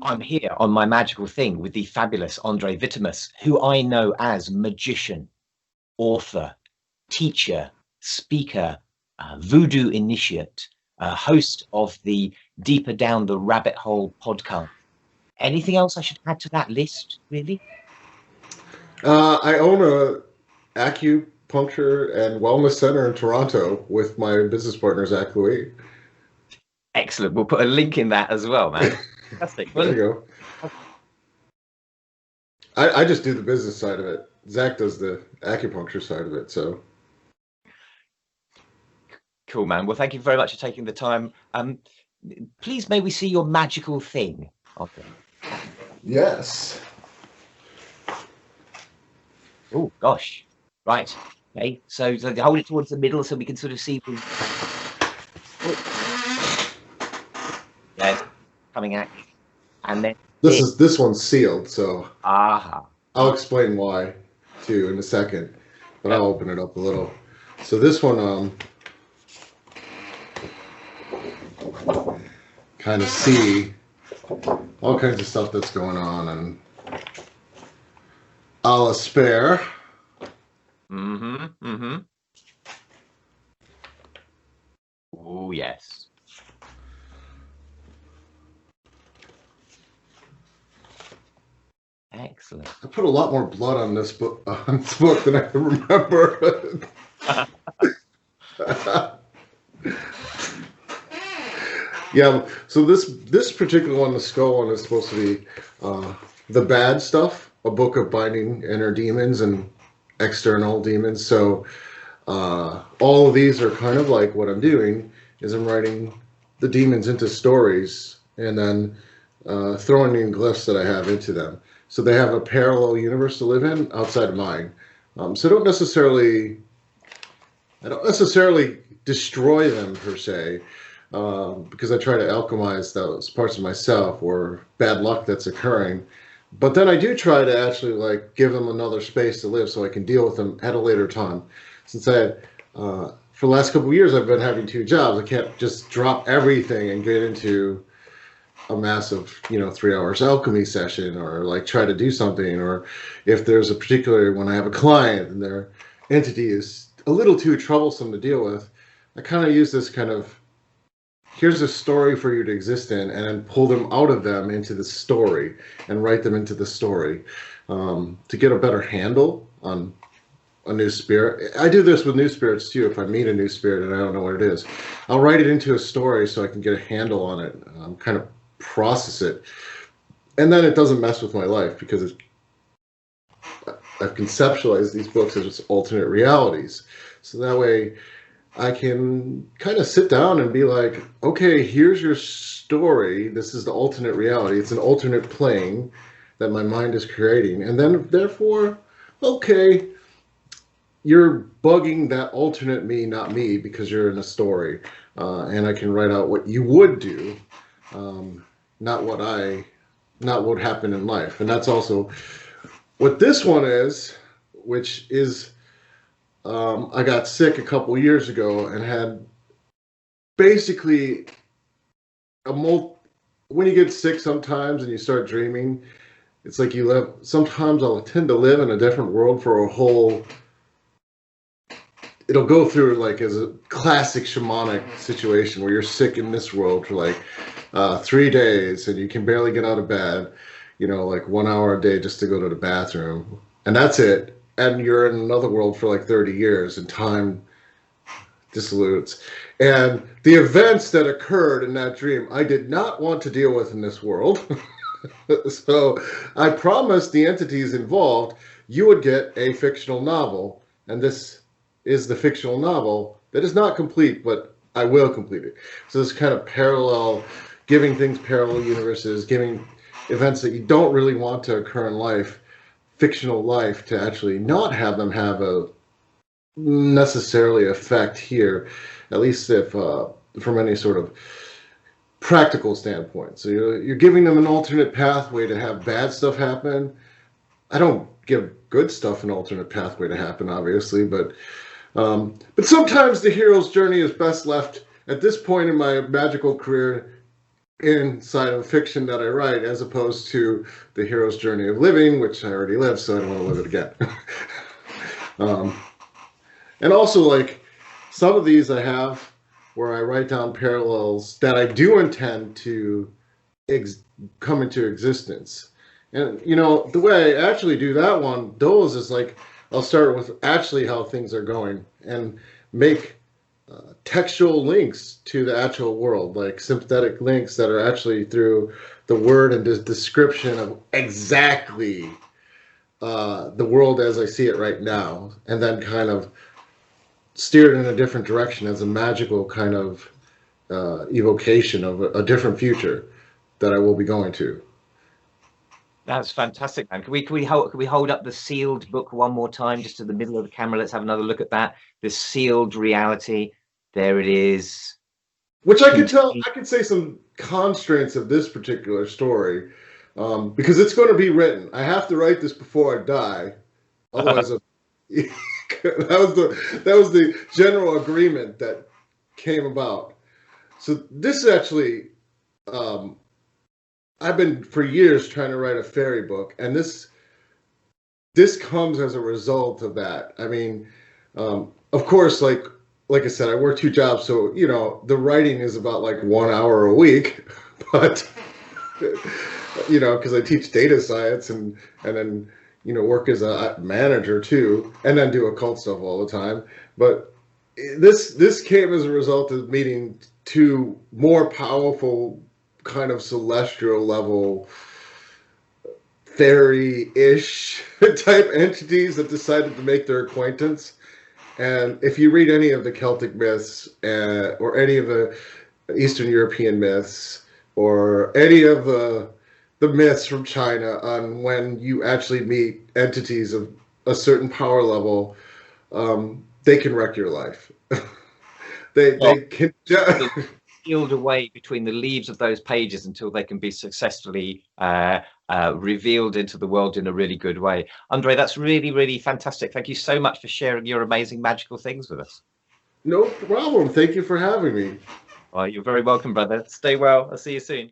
I'm here on my magical thing with the fabulous Andrieh Vitimus, who I know as magician, author, teacher, speaker, voodoo initiate, host of the Deeper Down the Rabbit Hole podcast. Anything else I should add to that list, really? I own a acupuncture and wellness center in Toronto with my business partner, Zach Louis. Excellent. We'll put a link in that as well, man. Fantastic. There you go. I just do the business side of it. Zach does the acupuncture side of it. So cool, man. Well, thank you very much for taking the time. Please, may we see your magical thing? Okay. Yes. Oh gosh. Right. Okay. So hold it towards the middle so we can sort of see. Yes. Coming at you. And then this one's sealed, so aha. I'll explain why too in a second, but I'll open it up a little. So this one, kind of see all kinds of stuff that's going on, and a la spare. Oh yes. Excellent. I put a lot more blood on this book than I can remember. Yeah, so this particular one, the skull one, is supposed to be the bad stuff, a book of binding inner demons and external demons. So all of these are kind of like what I'm doing is I'm writing the demons into stories and then throwing in glyphs that I have into them. So they have a parallel universe to live in outside of mine. So I don't necessarily destroy them per se, because I try to alchemize those parts of myself or bad luck that's occurring. But then I do try to actually like give them another space to live so I can deal with them at a later time. Since for the last couple of years I've been having 2 jobs, I can't just drop everything and get into a massive, 3 hours alchemy session or like try to do something. Or if there's a particular, when I have a client and their entity is a little too troublesome to deal with, I kind of use this kind of, here's a story for you to exist in, and then pull them out of them into the story and write them into the story to get a better handle on a new spirit. I do this with new spirits too. If I meet a new spirit and I don't know what it is, I'll write it into a story so I can get a handle on it, kind of process it, and then it doesn't mess with my life because I've conceptualized these books as alternate realities. So that way I can kind of sit down and be like, okay, here's your story. This is the alternate reality. It's an alternate plane that my mind is creating. And then therefore, okay, you're bugging that alternate me, not me, because you're in a story. And I can write out what you would do, not what happened in life. And that's also what this one is, which is, I got sick a couple years ago and had basically when you get sick sometimes and you start dreaming, it's like sometimes I'll tend to live in a different world for a whole, it'll go through like as a classic shamanic situation where you're sick in this world for like 3 days and you can barely get out of bed, like 1 hour a day just to go to the bathroom, and that's it. And you're in another world for like 30 years and time dissolutes. And the events that occurred in that dream, I did not want to deal with in this world. So I promised the entities involved, you would get a fictional novel. And this is the fictional novel that is not complete, but I will complete it. So this kind of giving things parallel universes, giving events that you don't really want to occur in life, fictional life, to actually not have them have a necessarily effect here, at least if from any sort of practical standpoint. So you're giving them an alternate pathway to have bad stuff happen. I don't give good stuff an alternate pathway to happen, obviously, but sometimes the hero's journey is best left at this point in my magical career inside of fiction that I write, as opposed to the hero's journey of living, which I already lived, so I don't want to live it again. And also, like, some of these I have where I write down parallels that I do intend to come into existence. And, you know, the way I actually do that one, those is like, I'll start with actually how things are going and make textual links to the actual world, like sympathetic links that are actually through the word and the description of exactly the world as I see it right now, and then kind of steered in a different direction as a magical kind of evocation of a different future that I will be going to. That's fantastic, man. Can we hold up the sealed book one more time, just to the middle of the camera? Let's have another look at that. The sealed reality. There it is. Which I could say some constraints of this particular story, because it's going to be written. I have to write this before I die, otherwise, that was the general agreement that came about. So this is actually, I've been for years trying to write a fairy book, and this comes as a result of that. I mean, of course, like I said, I work 2 jobs, so, you know, the writing is about like 1 hour a week, but, you know, because I teach data science and then, you know, work as a manager too, and then do occult stuff all the time. But this came as a result of meeting 2 more powerful kind of celestial level fairy-ish type entities that decided to make their acquaintance. And if you read any of the Celtic myths or any of the Eastern European myths or any of the myths from China on when you actually meet entities of a certain power level, they can wreck your life. they can sealed away between the leaves of those pages until they can be successfully revealed into the world in a really good way. Andrieh, that's really, really fantastic. Thank you so much for sharing your amazing magical things with us. No problem. Thank you for having me. Well, you're very welcome, brother. Stay well. I'll see you soon.